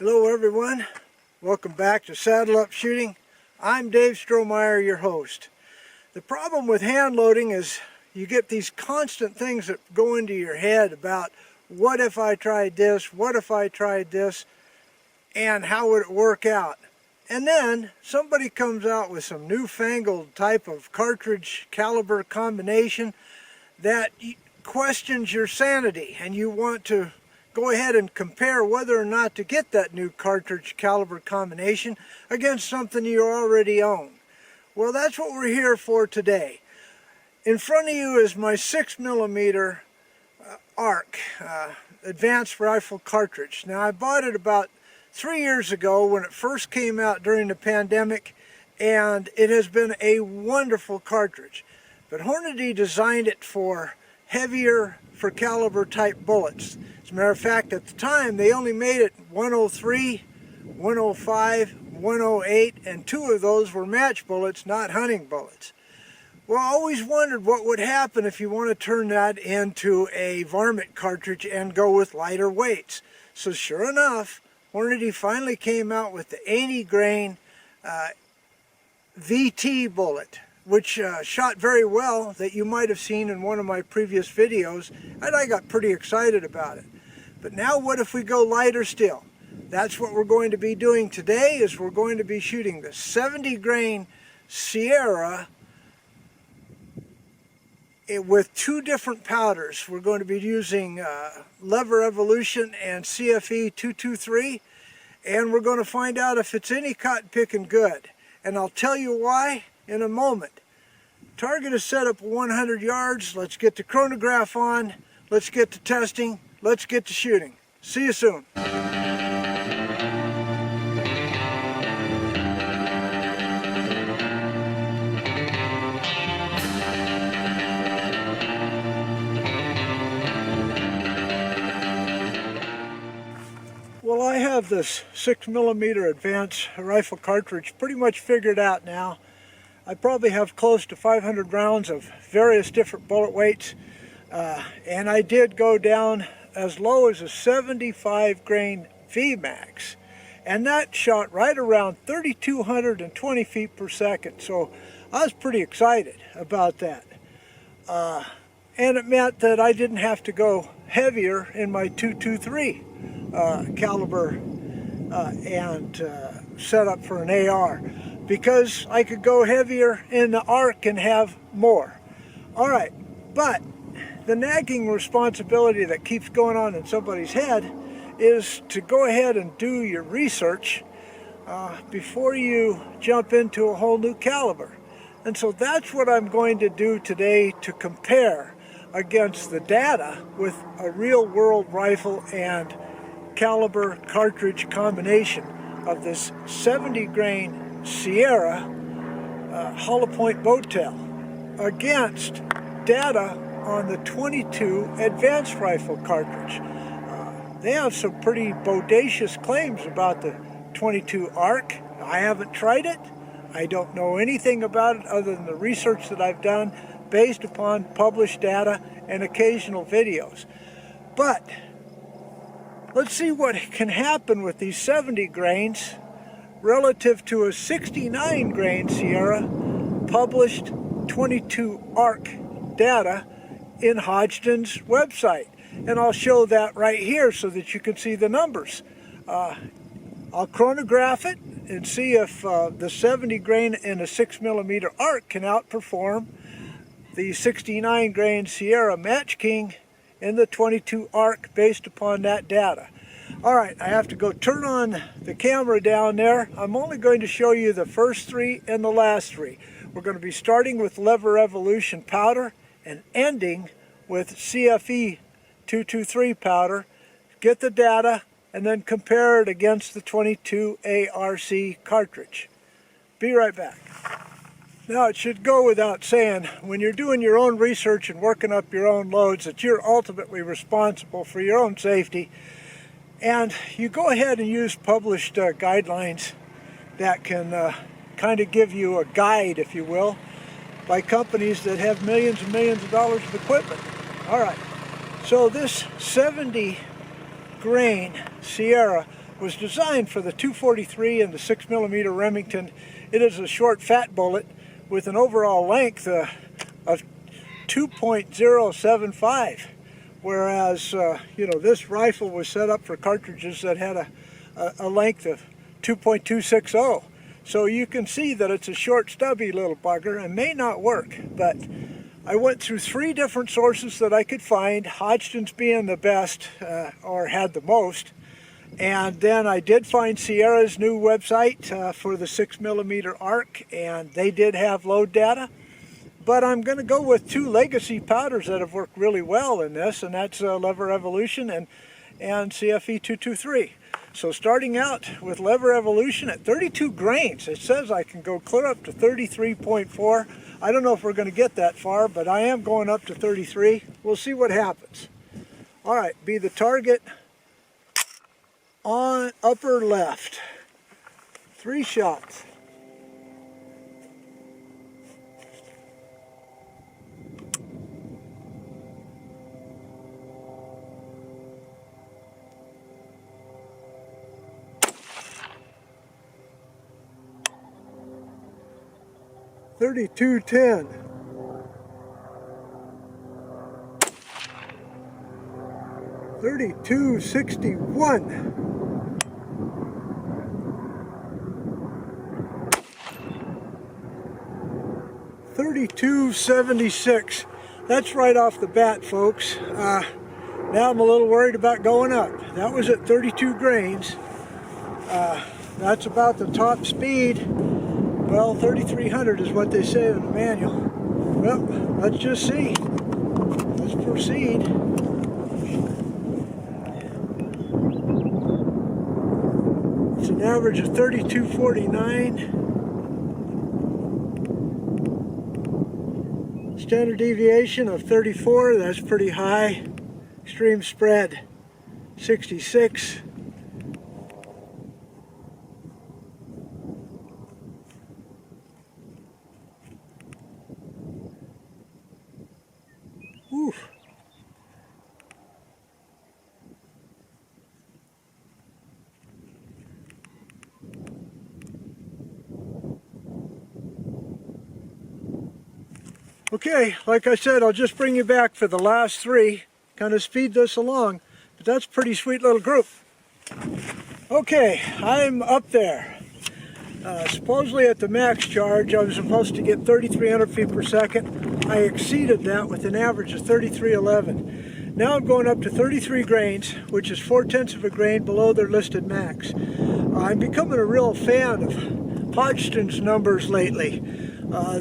Hello everyone, welcome back to Saddle Up Shooting. I'm Dave Strohmeyer, your host. The problem with hand loading is you get these constant things that go into your head about what if I tried this, what if I tried this, and how would it work out? And then somebody comes out with some newfangled type of cartridge caliber combination that questions your sanity, and you want to go ahead and compare whether or not to get that new cartridge caliber combination against something you already own. Well, that's what we're here for today. In front of you is my 6mm ARC advanced rifle cartridge. Now, I bought it about 3 years ago when it first came out during the pandemic, and it has been a wonderful cartridge. But Hornady designed it for heavier for caliber type bullets. As a matter of fact, at the time they only made it 103, 105, 108, and 2 of those were match bullets, not hunting bullets. Well, I always wondered what would happen if you want to turn that into a varmint cartridge and go with lighter weights. So sure enough, Hornady finally came out with the 80 grain VT bullet, which shot very well, that you might have seen in one of my previous videos, and I got pretty excited about it. But now what if we go lighter still? That's what we're going to be doing today, is we're going to be shooting the 70 grain Sierra with 2 different powders. We're going to be using Leverevolution and CFE 223, and we're going to find out if it's any cotton picking good. And I'll tell you why in a moment. Target is set up 100 yards. Let's get the chronograph on. Let's get to testing. Let's get to shooting. See you soon. Well, I have this 6mm advanced rifle cartridge pretty much figured out now. I probably have close to 500 rounds of various different bullet weights, and I did go down as low as a 75 grain VMAX, and that shot right around 3,220 feet per second, so I was pretty excited about that. And it meant that I didn't have to go heavier in my 223 caliber and set up for an AR, because I could go heavier in the ARC and have more. Alright, but the nagging responsibility that keeps going on in somebody's head is to go ahead and do your research before you jump into a whole new caliber. And so that's what I'm going to do today, to compare against the data with a real world rifle and caliber cartridge combination of this 70 grain Sierra hollow point bow tail against data on the 22 advanced rifle cartridge. They have some pretty bodacious claims about the 22 ARC. I haven't tried it. I don't know anything about it other than the research that I've done based upon published data and occasional videos. But let's see what can happen with these 70 grains relative to a 69 grain Sierra published 22 ARC data in Hodgdon's website. And I'll show that right here so that you can see the numbers. I'll chronograph it and see if the 70 grain in a 6mm ARC can outperform the 69 grain Sierra Match King in the 22 ARC based upon that data. Alright, I have to go turn on the camera down there. I'm only going to show you the first 3 and the last 3. We're going to be starting with Leverevolution powder and ending with CFE 223 powder. Get the data and then compare it against the 22 ARC cartridge. Be right back. Now, it should go without saying, when you're doing your own research and working up your own loads, that you're ultimately responsible for your own safety. And you go ahead and use published guidelines that can kind of give you a guide, if you will, by companies that have millions and millions of dollars of equipment. All right, so this 70 grain Sierra was designed for the 243 and the 6mm Remington. It is a short, fat bullet with an overall length of 2.075, whereas you know, this rifle was set up for cartridges that had a length of 2.260. So you can see that it's a short, stubby little bugger and may not work. But I went through 3 different sources that I could find, Hodgson's being the best, or had the most. And then I did find Sierra's new website for the 6mm ARC, and they did have load data. But I'm going to go with 2 legacy powders that have worked really well in this, and that's Leverevolution and CFE 223. So starting out with Leverevolution at 32 grains, it says I can go clear up to 33.4. I don't know if we're going to get that far, but I am going up to 33. We'll see what happens. All right, be the target on upper left. 3 shots. .32-10. .32-61. .32-76. That's right off the bat, folks. Now I'm a little worried about going up. That was at 32 grains. That's about the top speed. Well, 3,300 is what they say in the manual. Well, let's just see. Let's proceed. It's an average of 32.49. Standard deviation of 34, that's pretty high. Extreme spread, 66. Oof. Okay, like I said, I'll just bring you back for the last 3, kind of speed this along, but that's a pretty sweet little group. Okay, I'm up there. Supposedly at the max charge, I was supposed to get 3,300 feet per second. I exceeded that with an average of 33.11. Now I'm going up to 33 grains, which is 4/10 of a grain below their listed max. I'm becoming a real fan of Hodgson's numbers lately.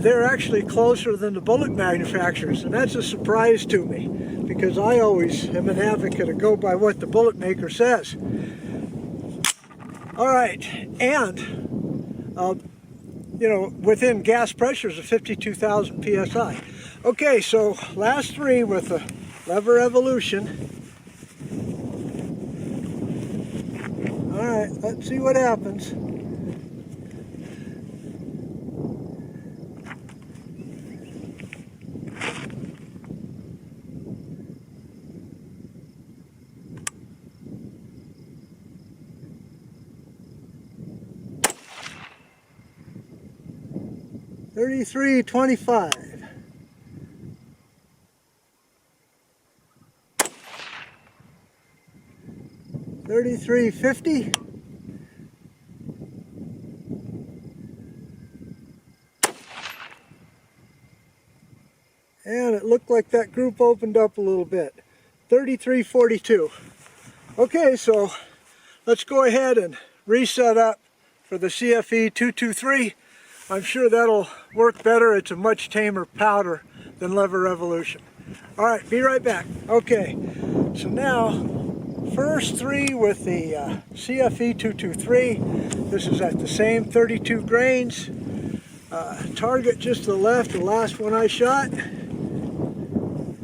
They're actually closer than the bullet manufacturers, and that's a surprise to me, because I always am an advocate of go by what the bullet maker says. All right, and you know, within gas pressures of 52,000 psi. Okay, so last 3 with the Leverevolution. All right, let's see what happens. .33.25. .33.50. And it looked like that group opened up a little bit. 33.42. Okay, so let's go ahead and reset up for the CFE 223. I'm sure that'll work better. It's a much tamer powder than Leverevolution. All right, be right back. Okay, so now, first 3 with the CFE 223. This is at the same 32 grains. Target just to the left, the last one I shot.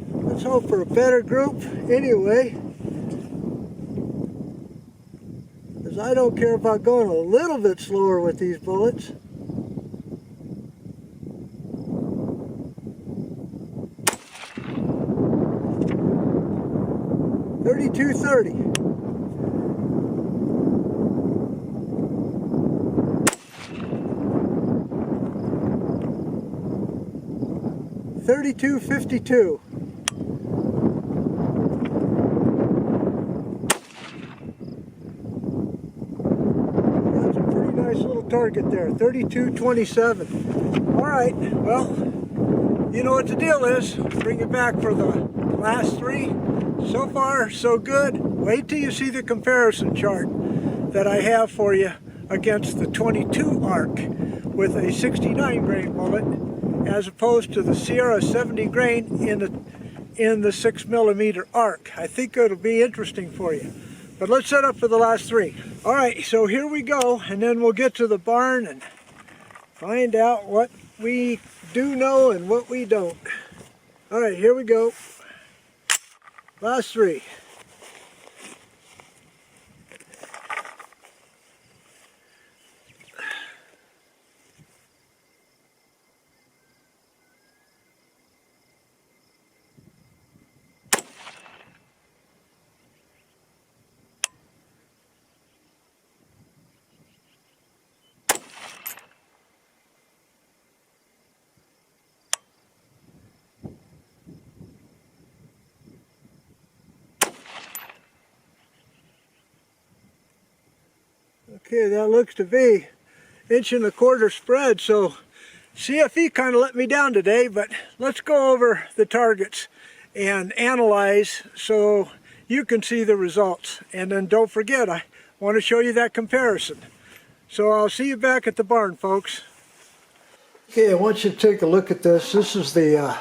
Let's hope for a better group anyway, because I don't care about going a little bit slower with these bullets. .32.30. 32.52. That's a pretty nice little target there, 32.27. All right, well, you know what the deal is. Bring it back for the last three. So far, so good. Wait till you see the comparison chart that I have for you against the 22 ARC with a 69 grain bullet, as opposed to the Sierra 70 grain in the 6mm ARC. I think it'll be interesting for you. But let's set up for the last three. All right, so here we go, and then we'll get to the barn and find out what we do know and what we don't. All right, here we go. Last three. Okay, that looks to be 1.25 inch spread, so CFE kind of let me down today, but let's go over the targets and analyze so you can see the results. And then don't forget, I want to show you that comparison. So I'll see you back at the barn, folks. Okay, I want you to take a look at this. This is the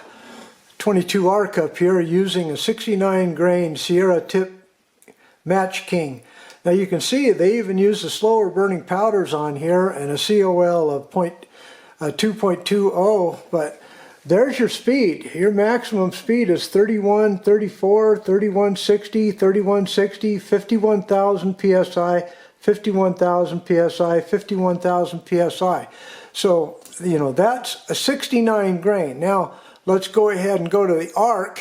22 ARC up here using a 69 grain Sierra tip Match King. Now you can see they even use the slower burning powders on here and a COL of 2.20, but there's your speed. Your maximum speed is 31, 34, 3160, 3160, 51,000 PSI, 51,000 PSI, 51,000 PSI. So, you know, that's a 69 grain. Now, let's go ahead and go to the ARC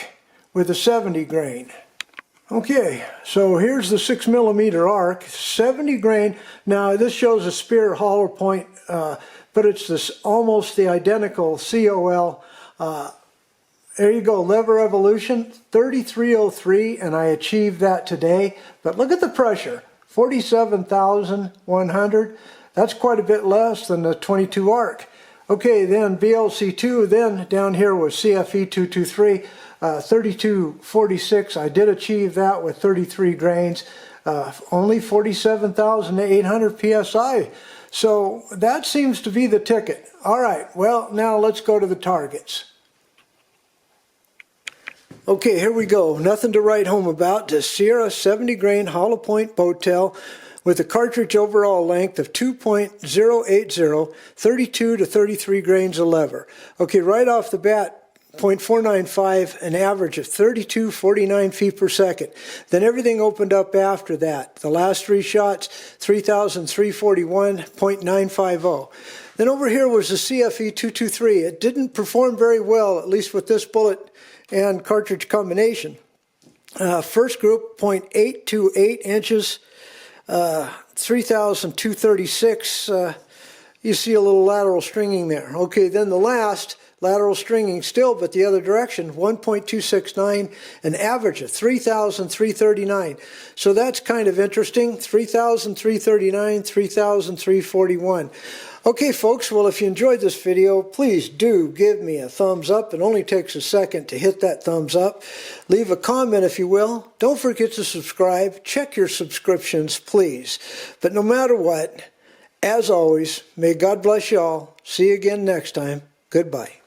with a 70 grain. Okay, so here's the 6mm ARC, 70 grain. Now this shows a spear hollow point, but it's almost the identical COL. There you go, Leverevolution, 3303, and I achieved that today. But look at the pressure, 47,100. That's quite a bit less than the 22 ARC. Okay, then BLC2, then down here was CFE 223. 3246, I did achieve that with 33 grains, only 47,800 PSI. So that seems to be the ticket. All right, well, now let's go to the targets. Okay, here we go. Nothing to write home about. The Sierra 70 grain hollow point bow tail with a cartridge overall length of 2.080, 32 to 33 grains of lever. Okay, right off the bat, 0.495, an average of 32.49 feet per second. Then everything opened up after that. The last three shots, 3,341.950. Then over here was the CFE 223. It didn't perform very well, at least with this bullet and cartridge combination. First group, 0.828 inches, 3,236. You see a little lateral stringing there. Okay, then the last, lateral stringing still, but the other direction, 1.269, an average of 3,339. So that's kind of interesting, 3,339, 3,341. Okay, folks, well, if you enjoyed this video, please do give me a thumbs up. It only takes a second to hit that thumbs up. Leave a comment if you will. Don't forget to subscribe. Check your subscriptions, please. But no matter what, as always, may God bless you all. See you again next time. Goodbye.